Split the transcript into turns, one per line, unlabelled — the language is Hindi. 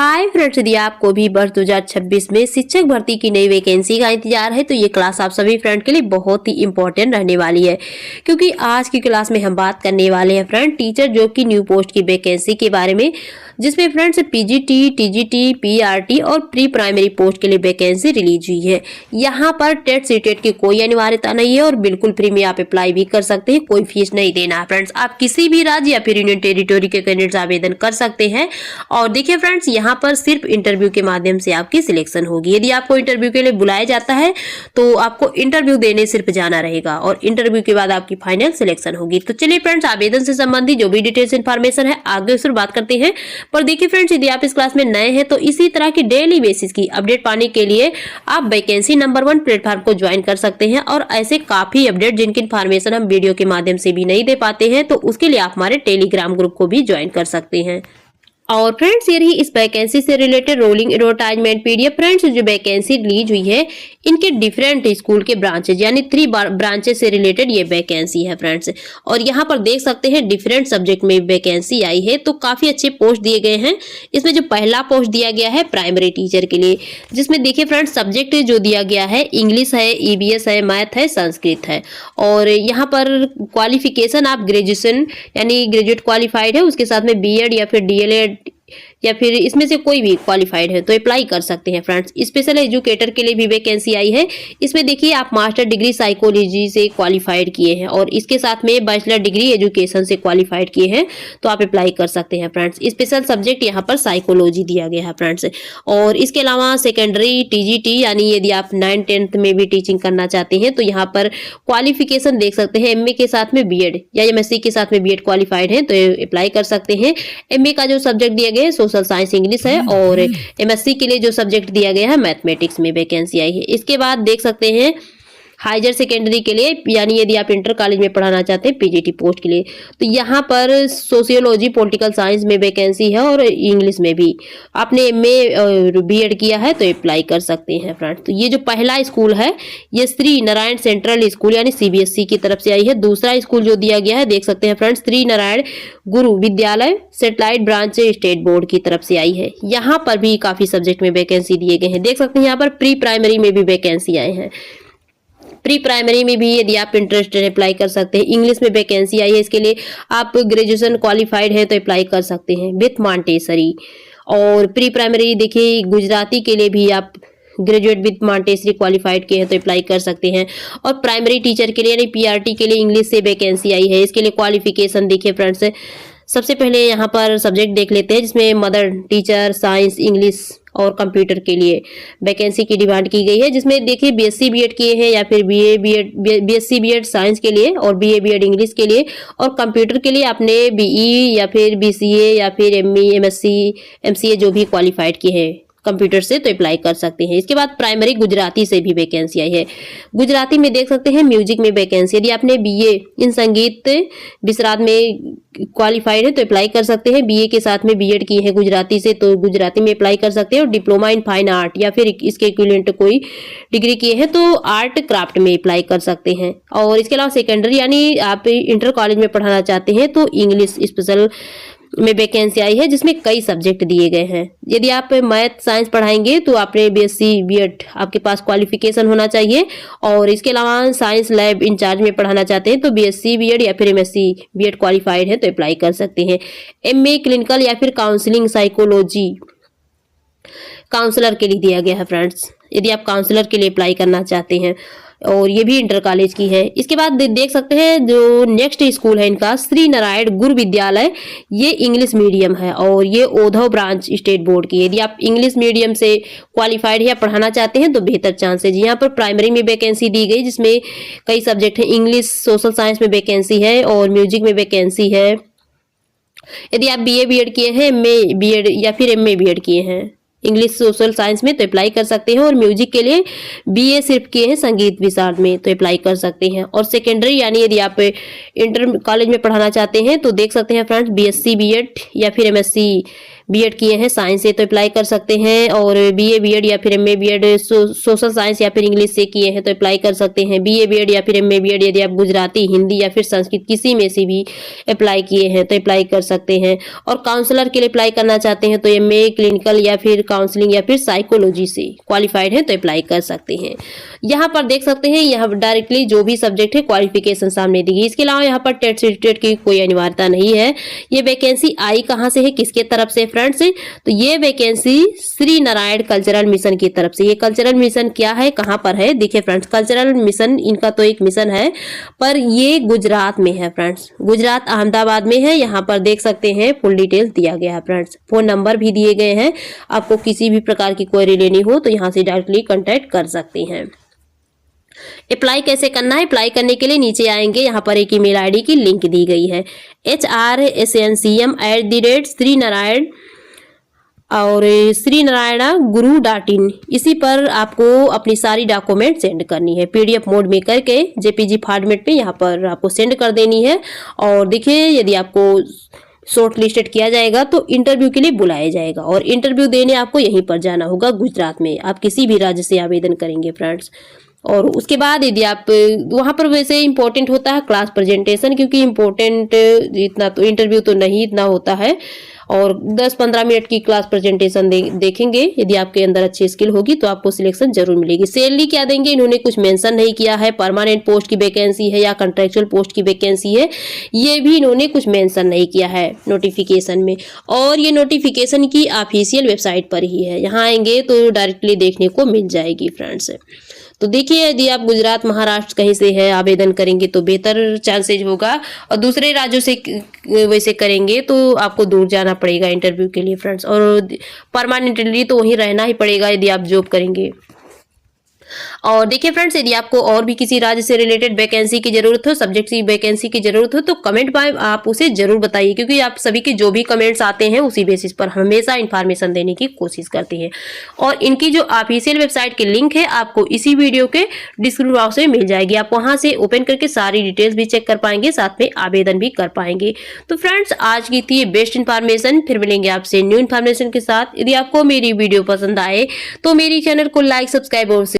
हाय फ्रेंड्स, यदि आपको भी वर्ष 2026 में शिक्षक भर्ती की नई वैकेंसी का इंतजार है तो ये क्लास आप सभी फ्रेंड के लिए बहुत ही इंपॉर्टेंट रहने वाली है, क्योंकि आज की क्लास में हम बात करने वाले हैं फ्रेंड टीचर जॉब की न्यू पोस्ट की वैकेंसी के बारे में, जिसमें फ्रेंड्स पीजीटी, टीजीटी, पीआरटी और प्री प्राइमरी पोस्ट के लिए वैकेंसी रिलीज हुई है। यहाँ पर टेट सीटेट की कोई अनिवार्यता नहीं है और बिल्कुल फ्री में आप अप्लाई भी कर सकते हैं, कोई फीस नहीं देना है फ्रेंड्स। आप किसी भी राज्य या फिर यूनियन टेरिटोरी के कैंडिडेट्स आवेदन कर सकते हैं। और देखिए फ्रेंड्स, यहाँ पर सिर्फ इंटरव्यू के माध्यम से आपकी सिलेक्शन होगी। यदि आपको इंटरव्यू के लिए बुलाया जाता है तो आपको इंटरव्यू देने सिर्फ जाना रहेगा और इंटरव्यू के बाद आपकी फाइनल सिलेक्शन होगी। तो चलिए फ्रेंड्स, आवेदन से संबंधित जो भी डिटेल्स इन्फॉर्मेशन है आगे उससे बात करते हैं। पर देखिए फ्रेंड्स, यदि आप इस क्लास में नए हैं तो इसी तरह की डेली बेसिस की अपडेट पाने के लिए आप वैकेंसी नंबर 1 प्लेटफॉर्म को ज्वाइन कर सकते हैं। और ऐसे काफी अपडेट जिनकी इन्फॉर्मेशन हम वीडियो के माध्यम से भी नहीं दे पाते हैं, तो उसके लिए आप हमारे टेलीग्राम ग्रुप को भी ज्वाइन कर सकते हैं। और फ्रेंड्स, ये रही इस वैकेंसी से related rolling advertisement PDF. Friends, जो वैकेंसी रिलीज हुई है इनके डिफरेंट स्कूल के ब्रांचेज यानी 3 ब्रांचेस से रिलेटेड ये वैकेंसी है फ्रेंड्स। और यहाँ पर देख सकते हैं डिफरेंट सब्जेक्ट में वैकेंसी आई है, तो काफी अच्छे पोस्ट दिए गए हैं। इसमें जो पहला पोस्ट दिया गया है प्राइमरी टीचर के लिए, जिसमें देखिए फ्रेंड्स सब्जेक्ट जो दिया गया है इंग्लिश है, ईवीएस है, मैथ है, संस्कृत है। और यहाँ पर क्वालिफिकेशन आप ग्रेजुएशन यानी ग्रेजुएट क्वालिफाइड है, उसके साथ में बीएड या फिर डीएलएड या फिर इसमें से कोई भी क्वालिफाइड है तो अप्लाई कर सकते हैं फ्रेंड्स। स्पेशल एजुकेटर के लिए भी वैकेंसी आई है। इसमें देखिए आप मास्टर डिग्री साइकोलॉजी से क्वालिफाइड किए हैं और इसके साथ में बैचलर डिग्री एजुकेशन से क्वालिफाइड किए हैं तो आप अप्लाई कर सकते हैं फ्रेंड्स। स्पेशल सब्जेक्ट यहाँ पर साइकोलॉजी दिया गया है फ्रेंड्स। और इसके अलावा सेकेंडरी टीजीटी यानी यदि आप 9th-10th में भी टीचिंग करना चाहते हैं तो यहाँ पर क्वालिफिकेशन देख सकते हैं एमए के साथ में बीएड या एमएससी के साथ में बीएड क्वालिफाइड है तो अप्लाई कर सकते हैं। एमए का जो सब्जेक्ट दिया गया है सोशल साइंस इंग्लिश है और एमएससी के लिए जो सब्जेक्ट दिया गया है मैथमेटिक्स में वैकेंसी आई है। इसके बाद देख सकते हैं हायर सेकेंडरी के लिए यानी यदि आप इंटर कॉलेज में पढ़ाना चाहते हैं पीजीटी पोस्ट के लिए तो यहाँ पर सोशियोलॉजी पॉलिटिकल साइंस में वैकेंसी है और इंग्लिश में भी। आपने एमए बीएड किया है तो अप्लाई कर सकते हैं फ्रेंड्स। तो ये जो पहला स्कूल है ये श्री नारायण सेंट्रल स्कूल यानी सीबीएसई की तरफ से आई है। दूसरा स्कूल जो दिया गया है देख सकते हैं फ्रेंड्स श्री नारायण गुरु विद्यालय सेटेलाइट ब्रांच स्टेट बोर्ड की तरफ से आई है। यहाँ पर भी काफी सब्जेक्ट में वैकेंसी दिए गए हैं। देख सकते हैं यहाँ पर प्री प्राइमरी में भी वैकेंसी आए हैं। प्री प्राइमरी में भी यदि आप इंटरेस्टेड अप्लाई कर सकते हैं। इंग्लिश में वैकेंसी आई है, इसके लिए आप ग्रेजुएशन क्वालिफाइड है तो अप्लाई कर सकते हैं विथ मॉन्टेसरी। और प्री प्राइमरी देखिए गुजराती के लिए भी आप ग्रेजुएट विथ मॉन्टेसरी क्वालिफाइड के हैं तो अप्लाई कर सकते हैं। और प्राइमरी टीचर के लिए यानी पीआरटी के लिए इंग्लिश से वैकेंसी आई है। इसके लिए क्वालिफिकेशन देखिए फ्रेंड्स, सबसे पहले यहाँ पर सब्जेक्ट देख लेते हैं जिसमें मदर टीचर साइंस इंग्लिश और कंप्यूटर के लिए वैकेंसी की डिमांड की गई है, जिसमें देखिए बीएससी बीएड किए हैं या फिर बीएससी बीएड साइंस के लिए और बीए बीएड इंग्लिश के लिए। और कंप्यूटर के लिए आपने बीई या फिर बीसीए या फिर एमई एमएससी एमसीए जो भी क्वालिफाइड किए हैं कंप्यूटर से तो अप्लाई कर सकते हैं। इसके बाद प्राइमरी गुजराती से भी वैकेंसी आई है। गुजराती में देख सकते हैं म्यूजिक में वैकेंसी, यदि आपने बीए इन संगीत विशारद में क्वालिफाइड है तो अप्लाई कर सकते हैं। बीए के साथ में बीएड किए हैं गुजराती से तो गुजराती में अप्लाई कर सकते हैं। और डिप्लोमा इन फाइन आर्ट या फिर इसके इक्विवेलेंट कोई डिग्री किए हैं तो आर्ट क्राफ्ट में अप्लाई कर सकते हैं। और इसके अलावा सेकेंडरी यानी आप इंटर कॉलेज में पढ़ाना चाहते हैं तो इंग्लिश स्पेशल में वैकेंसी आई है, जिसमें कई सब्जेक्ट दिए गए हैं। यदि आप मैथ साइंस पढ़ाएंगे तो आपने बीएससी बीएड आपके पास क्वालिफिकेशन होना चाहिए। और इसके अलावा साइंस लैब इंचार्ज में पढ़ाना चाहते हैं तो बीएससी बीएड या फिर एमएससी बीएड क्वालिफाइड है तो अप्लाई कर सकते हैं। एमए क्लिनिकल या फिर काउंसलिंग साइकोलॉजी काउंसलर के लिए दिया गया है फ्रेंड्स, यदि आप काउंसलर के लिए अप्लाई करना चाहते हैं। और ये भी इंटर कॉलेज की है। इसके बाद देख सकते हैं जो नेक्स्ट स्कूल है इनका श्री नारायण गुरु विद्यालय, ये इंग्लिश मीडियम है और ये ओधव ब्रांच स्टेट बोर्ड की है। यदि आप इंग्लिश मीडियम से क्वालिफाइड या पढ़ाना चाहते हैं तो बेहतर चांस है। यहाँ पर प्राइमरी में वैकेंसी दी गई जिसमें कई सब्जेक्ट है। इंग्लिश सोशल साइंस में वैकेंसी है और म्यूजिक में वैकेंसी है। यदि आप बीए बीएड किए हैं एमए बीएड या फिर एमए बीएड किए हैं इंग्लिश सोशल साइंस में तो अप्लाई कर सकते हैं। और म्यूजिक के लिए बीए सिर्फ किए हैं संगीत विशारद में तो अप्लाई कर सकते हैं। और सेकेंडरी यानी यदि आप इंटर कॉलेज में पढ़ाना चाहते हैं तो देख सकते हैं फ्रेंड्स बीएससी बीएड या फिर एमएससी बीएड किए हैं साइंस से तो अप्लाई कर सकते हैं, और बीए बीएड या फिर एमए बीएड सोशल साइंस या फिर इंग्लिश से किए हैं तो अप्लाई कर सकते हैं। बीए बीएड या फिर एमए बीएड यदि आप गुजराती, हिंदी या फिर संस्कृत किसी में से भी अप्लाई किए हैं तो अप्लाई कर सकते हैं। और काउंसलर के लिए अप्लाई करना चाहते हैं तो एमए क्लिनिकल या फिर काउंसलिंग या फिर साइकोलॉजी से क्वालिफाइड है तो अप्लाई कर सकते हैं। यहाँ पर देख सकते हैं, यहाँ डायरेक्टली जो भी सब्जेक्ट है क्वालिफिकेशन सामने दी गई। इसके अलावा यहाँ पर टेट सर्टिफिकेट की कोई अनिवार्यता नहीं है। ये वैकेंसी आई कहाँ से है, किसके तरफ से फ्रेंड्स? तो ये vacancy Shri Narayan cultural mission की तरफ से। ये कल्चरल मिशन क्या है, कहां पर है? देखिए फ्रेंड्स, कल्चरल मिशन इनका तो एक मिशन है, पर ये गुजरात में है फ्रेंड्स। गुजरात अहमदाबाद में है। यहाँ पर देख सकते हैं फुल डिटेल दिया गया है फ्रेंड्स। फोन नंबर भी दिए गए हैं। आपको किसी भी प्रकार की क्वेरी लेनी हो तो यहाँ से डायरेक्टली कांटेक्ट कर सकते हैं। अप्लाई कैसे करना है? अप्लाई करने के लिए नीचे आएंगे, यहाँ पर एक ईमेल आईडी की लिंक दी गई है hrsncm@श्रीनारायण और श्रीनारायणा गुरु.in। इसी पर आपको अपनी सारी डॉक्यूमेंट सेंड करनी है, पीडीएफ मोड में करके जेपीजी फॉर्मेट में यहाँ पर आपको सेंड कर देनी है। और देखिए, यदि आपको शॉर्ट लिस्टेड किया जाएगा तो इंटरव्यू के लिए बुलाया जाएगा, और इंटरव्यू देने आपको यहीं पर जाना होगा गुजरात में। आप किसी भी राज्य से आवेदन करेंगे फ्रेंड्स। और उसके बाद यदि आप वहाँ पर, वैसे इंपॉर्टेंट होता है क्लास प्रेजेंटेशन, क्योंकि इंपॉर्टेंट इतना तो इंटरव्यू तो नहीं इतना होता है, और 10-15 मिनट की क्लास प्रेजेंटेशन देखेंगे। यदि आपके अंदर अच्छी स्किल होगी तो आपको सिलेक्शन जरूर मिलेगी। सैलरी क्या देंगे इन्होंने कुछ मेंशन नहीं किया है। परमानेंट पोस्ट की वैकेंसी है या कॉन्ट्रेक्चुअल पोस्ट की वैकेंसी है, ये भी इन्होंने कुछ मेंशन नहीं किया है नोटिफिकेशन में। और ये नोटिफिकेशन की ऑफिशियल वेबसाइट पर ही है, यहाँ आएंगे तो डायरेक्टली देखने को मिल जाएगी फ्रेंड्स। तो देखिए, यदि आप गुजरात, महाराष्ट्र कहीं से है आवेदन करेंगे तो बेहतर चांसेज होगा, और दूसरे राज्यों से वैसे करेंगे तो आपको दूर जाना पड़ेगा इंटरव्यू के लिए फ्रेंड्स, और परमानेंटली तो वहीं रहना ही पड़ेगा यदि आप जॉब करेंगे। और देखिए फ्रेंड्स, यदि आपको और भी किसी राज्य से रिलेटेड वैकेंसी की जरूरत हो, सब्जेक्ट की वैकेंसी की जरूरत हो, तो कमेंट में आप उसे जरूर बताइए, क्योंकि आप सभी के जो भी कमेंट्स आते हैं उसी बेसिस पर हमेशा इंफॉर्मेशन देने की कोशिश करते हैं। और इनकी जो ऑफिशियल वेबसाइट की लिंक है आपको इसी वीडियो के डिस्क्रिप्शन बॉक्स में मिल जाएगी। आप वहां से ओपन करके सारी डिटेल्स भी चेक कर पाएंगे, साथ में आवेदन भी कर पाएंगे। तो फ्रेंड्स, आज की थी बेस्ट इन्फॉर्मेशन। फिर मिलेंगे आपसे न्यू इन्फॉर्मेशन के साथ। यदि आपको मेरी वीडियो पसंद आए तो मेरी चैनल को लाइक, सब्सक्राइब और